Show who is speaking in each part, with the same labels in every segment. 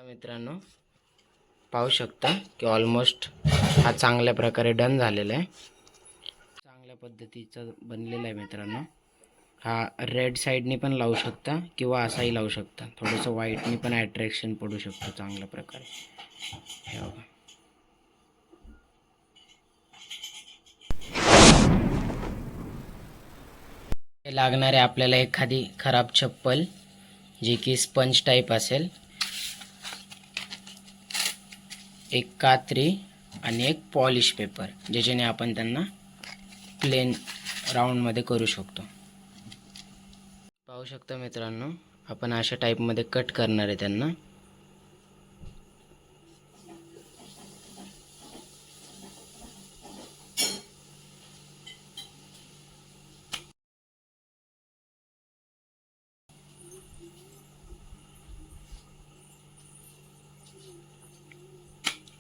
Speaker 1: बघा मित्रांनो, पाहू शकता की ऑलमोस्ट हा चांगल्या प्रकारे डन झालेला आहे. चांगल्या पद्धतीचा बनलेला आहे मित्रांनो. हा रेड साईडनी पण लावू शकता किंवा असाही लावू शकता. थोडंसं व्हाईटनी पण अट्रॅक्शन पडू शकतो चांगल्या प्रकारे. हे बघा. हे लागणारे आपल्याला एखादी खराब चप्पल जी की स्पंज टाईप असेल, एक कात्री आणि एक पॉलिश पेपर, ज्याच्याने आपण त्यांना प्लेन राऊंडमध्ये करू शकतो. पाहू शकता मित्रांनो, आपण अशा टाईपमध्ये कट करणार आहे त्यांना.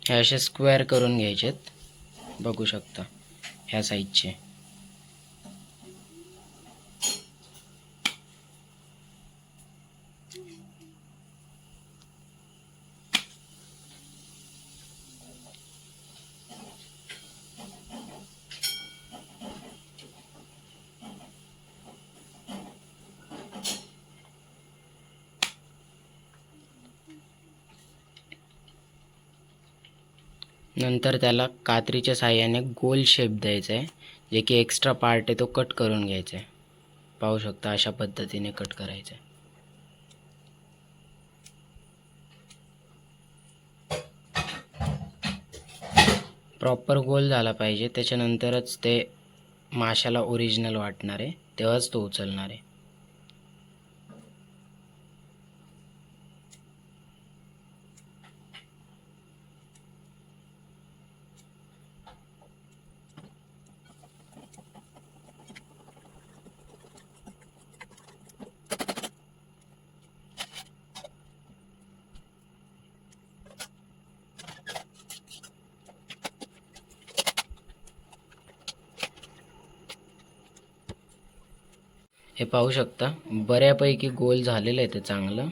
Speaker 1: हे असे स्क्वेअर करून घ्यायचेत. बघू शकता ह्या साईजचे. नंतर त्याला कात्रीच्या साहाय्याने गोल शेप द्यायचा आहे. जे की एक्स्ट्रा पार्ट आहे तो कट करून घ्यायचा आहे. पाहू शकता अशा पद्धतीने कट करायचं आहे. प्रॉपर गोल झाला पाहिजे, त्याच्यानंतरच ते माशाला ओरिजिनल वाटणार आहे, तेव्हाच तो उचलणार आहे. हे पाहू शकता बऱ्यापैकी गोल झालेलं आहे ते चांगलं.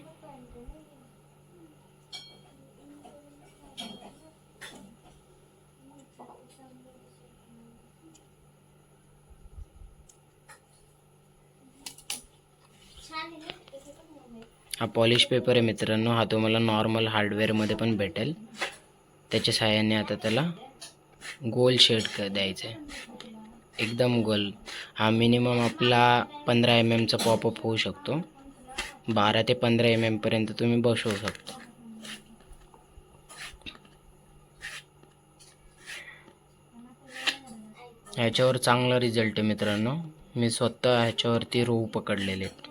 Speaker 1: हा पॉलिश पेपर आहे मित्रांनो. हा तुम्हाला नॉर्मल हार्डवेअरमध्ये पण भेटेल. त्याच्या साहाय्याने आता त्याला गोल शेड द्यायचं आहे, एकदम गोल. हा मिनिमम आपला 15 mm चा पॉपअप होऊ शकतो. 12 ते 15 mm पर्यंत तुम्ही बसवू शकता. ह्याच्यावर चांगला रिझल्ट आहे मित्रांनो. मी स्वतः ह्याच्यावरती रोहू पकडलेले आहेत.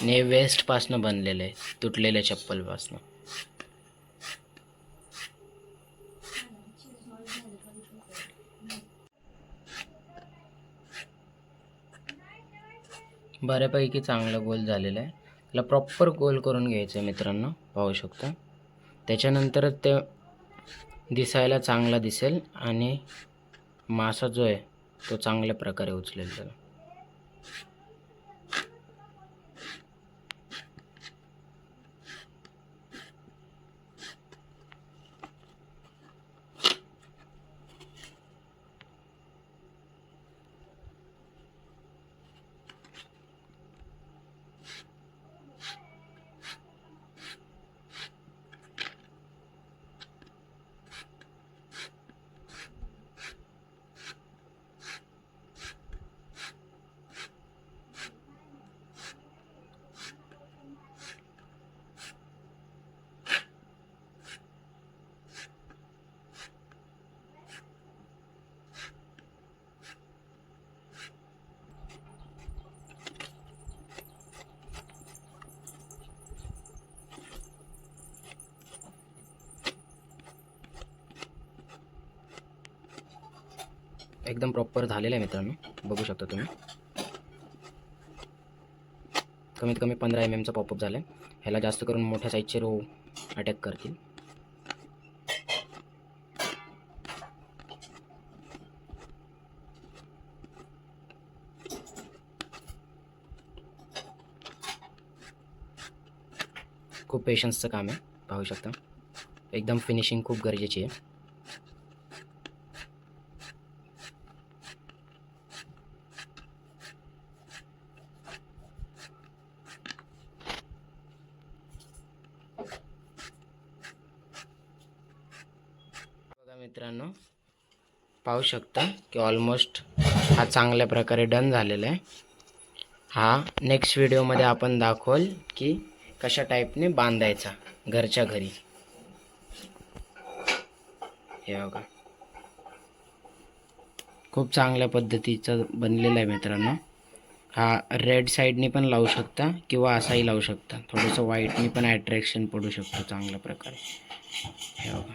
Speaker 1: ने वेस्टपासनं बनलेलं आहे, तुटलेल्या चप्पलपासनं. बऱ्यापैकी चांगला गोल झालेला आहे. त्याला प्रॉपर गोल करून घ्यायचं आहे मित्रांनो. पाहू शकता. त्याच्यानंतरच ते दिसायला चांगला दिसेल आणि मासा जो आहे तो चांगल्या प्रकारे उचलेल त्याला. एकदम प्रॉपर झालेलं आहे मित्रांनो. बघू शकता तुम्ही. कमीत कमी 15 mm चा पॉपअप झाला आहे. ह्याला जास्त करून मोठ्या साईजचे रो अटॅक करतील. खूप पेशन्सचं काम आहे, पाहू शकता. एकदम फिनिशिंग खूप गरजेची आहे. बघा मित्रांनो, पाहू शकता की ऑलमोस्ट हा चांगल्या प्रकारे डन झालेला आहे. हा नेक्स्ट व्हिडिओमध्ये आपण दाखवल की कशा टाईपने बांधायचा घरच्या घरी. हे बघा, खूप चांगल्या पद्धतीचा बनलेला आहे मित्रांनो. हा रेड साईडनी पण लावू शकता किंवा असाही लावू शकता. थोडंसं व्हाईटनी पण अट्रॅक्शन पडू शकतो चांगल्या प्रकारे. हे बघा.